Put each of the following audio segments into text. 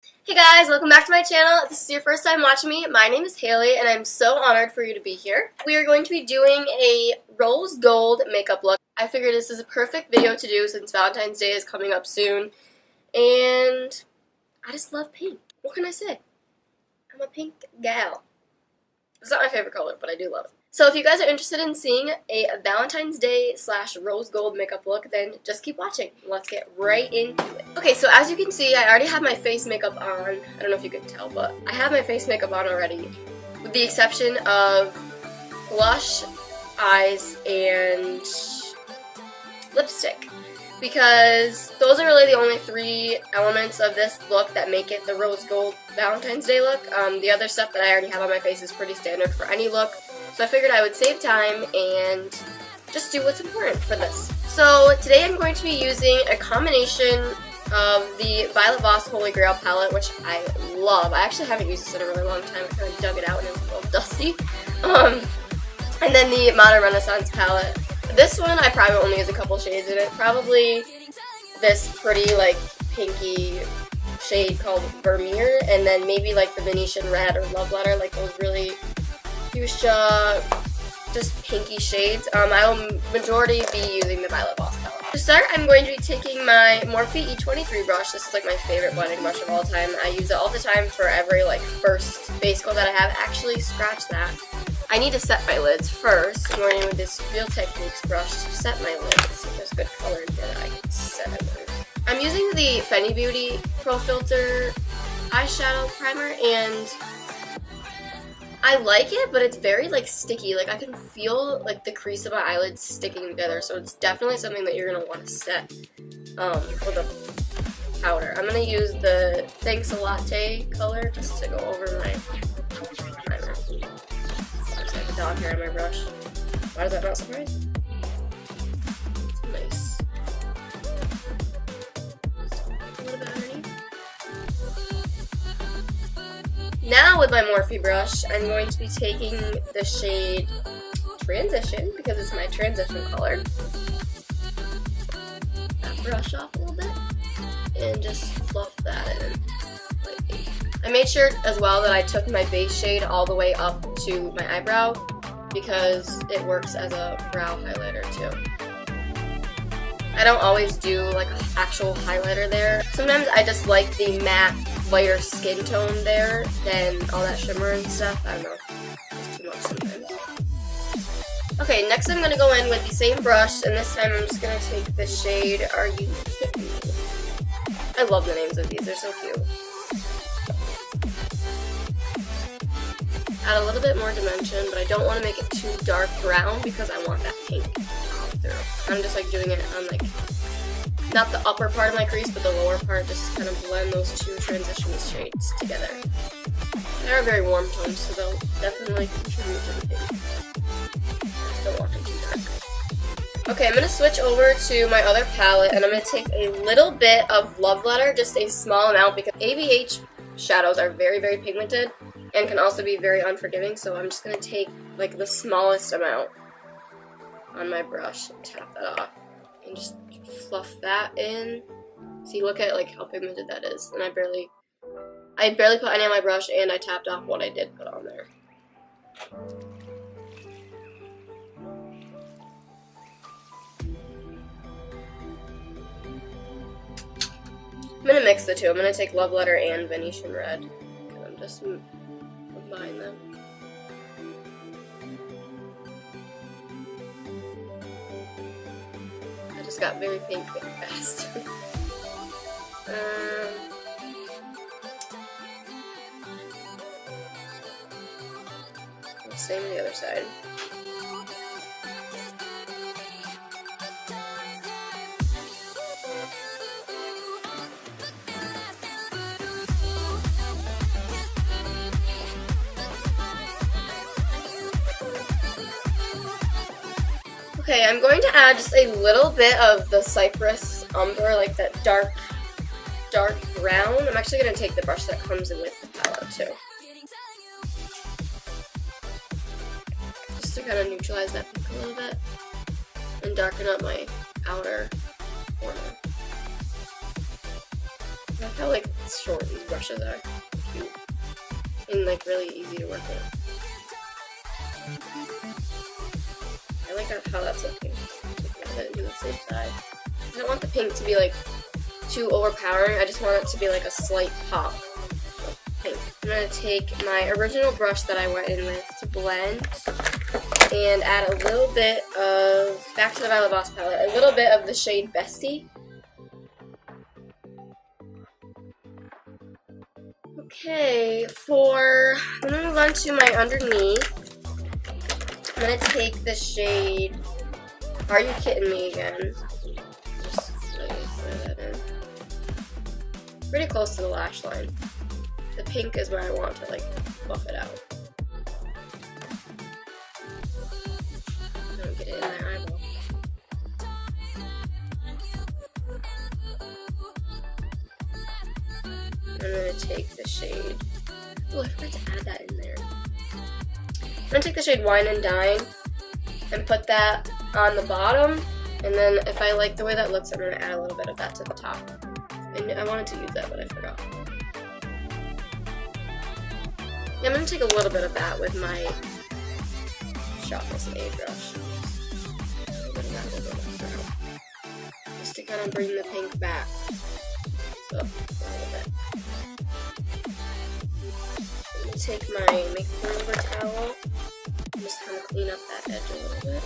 Hey guys, welcome back to my channel. If this is your first time watching me, my name is Haley and I'm so honored for you to be here. We are going to be doing a rose gold makeup look. I figured this is a perfect video to do since Valentine's Day is coming up soon. And I just love pink. What can I say? I'm a pink gal. It's not my favorite color, but I do love it. So if you guys are interested in seeing a Valentine's Day / rose gold makeup look, then just keep watching. Let's get right into it. Okay, so as you can see, I already have my face makeup on. I don't know if you can tell, but I have my face makeup on already, with the exception of blush, eyes, and lipstick. Because those are really the only three elements of this look that make it the rose gold Valentine's Day look. The other stuff that I already have on my face is pretty standard for any look. So I figured I would save time and just do what's important for this. So today I'm going to be using a combination of the Violet Voss Holy Grail palette, which I love. I actually haven't used this in a really long time. I kind of dug it out and it was a little dusty. And then the Modern Renaissance palette. This one I probably only use a couple shades in it. Probably this pretty like pinky shade called Vermeer, and then maybe like the Venetian Red or Love Letter, like those really fuchsia, just pinky shades. I will majority be using the Violet Voss palette. To start, I'm going to be taking my Morphe E23 brush. This is like my favorite blending brush of all time. I use it all the time for every like first base coat that I have. Actually, scratch that. I need to set my lids first. I'm going in with this Real Techniques brush to set my lids. Let's see if there's good color in here that I can set it with. I'm using the Fenty Beauty Pro Filter eyeshadow primer, and I like it, but it's very like sticky. Like I can feel like the crease of my eyelids sticking together, so it's definitely something that you're gonna want to set with a powder. I'm gonna use the Thanks a Latte color just to go over my primer. There's like a dog hair on my brush. Why does that not surprise you? Nice. A little bit underneath. Now with my Morphe brush, I'm going to be taking the shade Transition, because it's my transition color. That brush off a little bit, and just fluff that in lightly. I made sure as well that I took my base shade all the way up to my eyebrow, because it works as a brow highlighter too. I don't always do like an actual highlighter there. Sometimes I just like the matte lighter skin tone there than all that shimmer and stuff. I don't know, it's too much sometimes. Okay, next I'm going to go in with the same brush, and this time I'm just going to take the shade Are You Kidding Me? I love the names of these, they're so cute. Add a little bit more dimension, but I don't want to make it too dark brown because I want that pink through. I'm just like doing it on like not the upper part of my crease, but the lower part, just kind of blend those two transition shades together. They are very warm tones, so they'll definitely contribute to the pink. I just don't want them too dark. Okay, I'm going to switch over to my other palette, and I'm going to take a little bit of Love Letter, just a small amount, because ABH shadows are very, very pigmented and can also be very unforgiving, so I'm just going to take like the smallest amount on my brush and tap that off. And just fluff that in. See, look at like how pigmented that is. And I barely put any on my brush, and I tapped off what I did put on there. I'm gonna mix the two. I'm gonna take Love Letter and Venetian Red. And I'm just combine them. Just got very pink very fast. Same on the other side. Okay, I'm going to add just a little bit of the Cypress Umber, like that dark brown. I'm actually going to take the brush that comes in with the palette too. Just to kind of neutralize that pink a little bit and darken up my outer corner. I like how like short these brushes are. Cute. And like really easy to work with. I like how that's looking. Do the same side. I don't want the pink to be like too overpowering. I just want it to be like a slight pop of pink. I'm gonna take my original brush that I went in with to blend and add a little bit of, back to the Violet Voss palette, a little bit of the shade Bestie. Okay, I'm gonna move on to my underneath. I'm gonna take the shade Are You Kidding Me again. Just let me throw that in. Pretty close to the lash line. The pink is where I want to like buff it out. Don't get it in my eyeball. I'm gonna take the shade. Oh, I forgot to add that in there. I'm gonna take the shade Wine and Dine and put that on the bottom, and then if I like the way that looks, I'm gonna add a little bit of that to the top. And I wanted to use that, but I forgot. Yeah, I'm gonna take a little bit of that with my Shop Miss A brush. A little bit of that, a little bit of that. Just to kind of bring the pink back up a little bit. I'm gonna take my makeup remover towel and just kind of clean up that edge a little bit.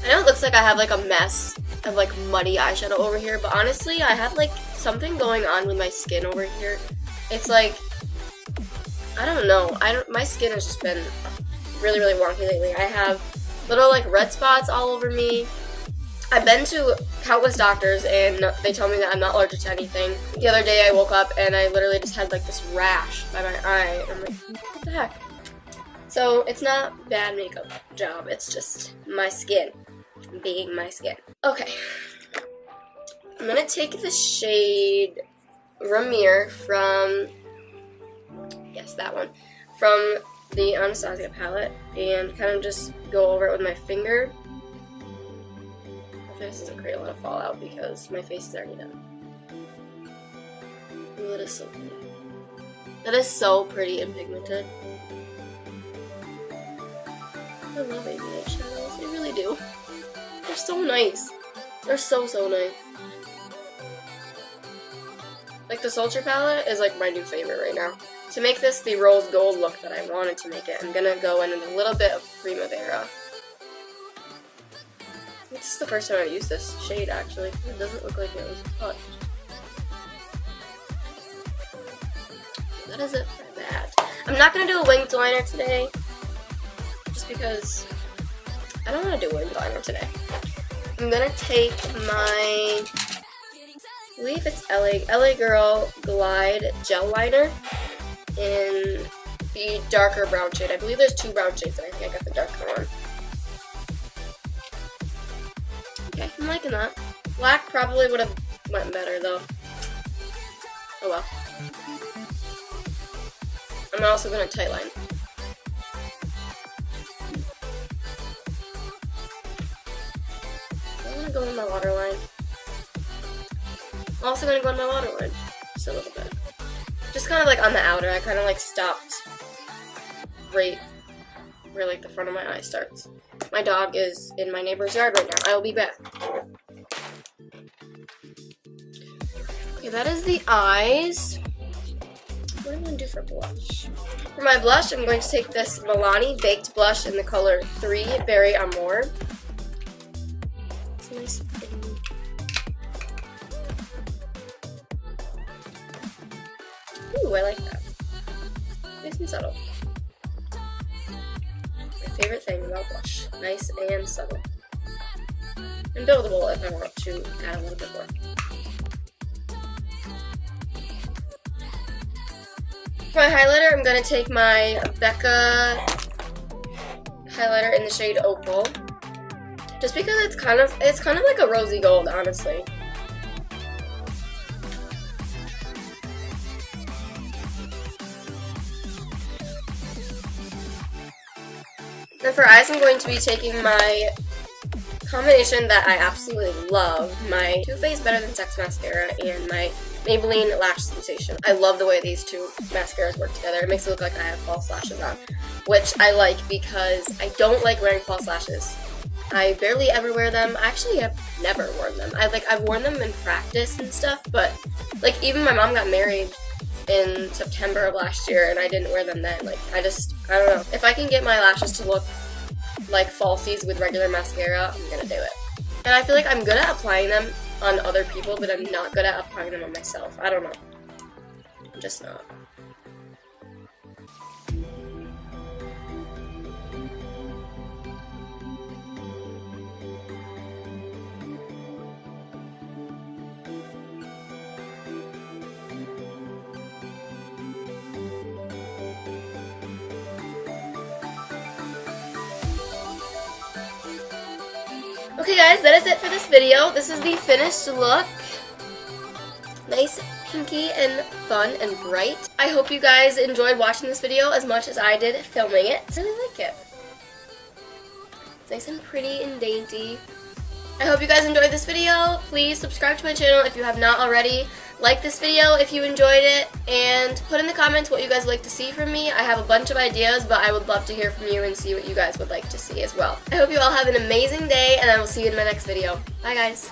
I know it looks like I have like a mess of like muddy eyeshadow over here, but honestly I have like something going on with my skin over here. It's like, I don't know, my skin has just been really wonky lately. I have little like red spots all over me. I've been to countless doctors and they tell me that I'm not allergic to anything. The other day I woke up and I literally just had like this rash by my eye. I'm like, what the heck? So it's not bad makeup job, it's just my skin being my skin. Okay, I'm gonna take the shade Mercier from, yes, that one, from the Anastasia palette and kind of just go over it with my finger. My face doesn't create a lot of fallout because my face is already done. Ooh, that is so pretty. That is so pretty and pigmented. I love baby eyeshadows, I really do. They're so nice. They're so nice. Like the Sultry palette is like my new favorite right now. To make this the rose gold look that I wanted to make it, I'm gonna go in with a little bit of Primavera. This is the first time I've used this shade actually. It doesn't look like it was touched. That is it for that. I'm not gonna do a winged liner today, just because I don't want to do a winged liner today. I'm gonna take my, I believe it's LA Girl Glide Gel Liner in the darker brown shade. I believe there's two brown shades, and I think I got the darker one. Okay, I'm liking that. Black probably would have went better though. Oh well. I'm also gonna tightline. I'm gonna go in my waterline. I'm also gonna go in my waterline just a little bit. Just kind of like on the outer. I kind of like stopped right where like the front of my eye starts. My dog is in my neighbor's yard right now. I will be back. Okay, that is the eyes. What am I going to do for blush? For my blush, I'm going to take this Milani Baked Blush in the color 3 Berry Amore. It's a nice thing. Ooh, I like that. Nice and subtle. My favorite thing about blush. Nice and subtle. And buildable if I want to add a little bit more. For my highlighter, I'm going to take my Becca highlighter in the shade Opal. Just because it's kind of like a rosy gold, honestly. And for eyes, I'm going to be taking my combination that I absolutely love, my Too Faced Better Than Sex mascara and my Maybelline Lash Sensation. I love the way these two mascaras work together. It makes it look like I have false lashes on, which I like because I don't like wearing false lashes. I barely ever wear them. I actually have never worn them. I've worn them in practice and stuff, but like even my mom got married in September of last year and I didn't wear them then. Like I don't know. If I can get my lashes to look like falsies with regular mascara, I'm gonna do it. And I feel like I'm good at applying them on other people, but I'm not good at applying them on myself. I don't know. I'm just not. Okay guys, that is it for this video. This is the finished look. Nice, pinky, and fun, and bright. I hope you guys enjoyed watching this video as much as I did filming it. I really like it. It's nice and pretty and dainty. I hope you guys enjoyed this video. Please subscribe to my channel if you have not already. Like this video if you enjoyed it, and put in the comments what you guys would like to see from me. I have a bunch of ideas, but I would love to hear from you and see what you guys would like to see as well. I hope you all have an amazing day, and I will see you in my next video. Bye guys.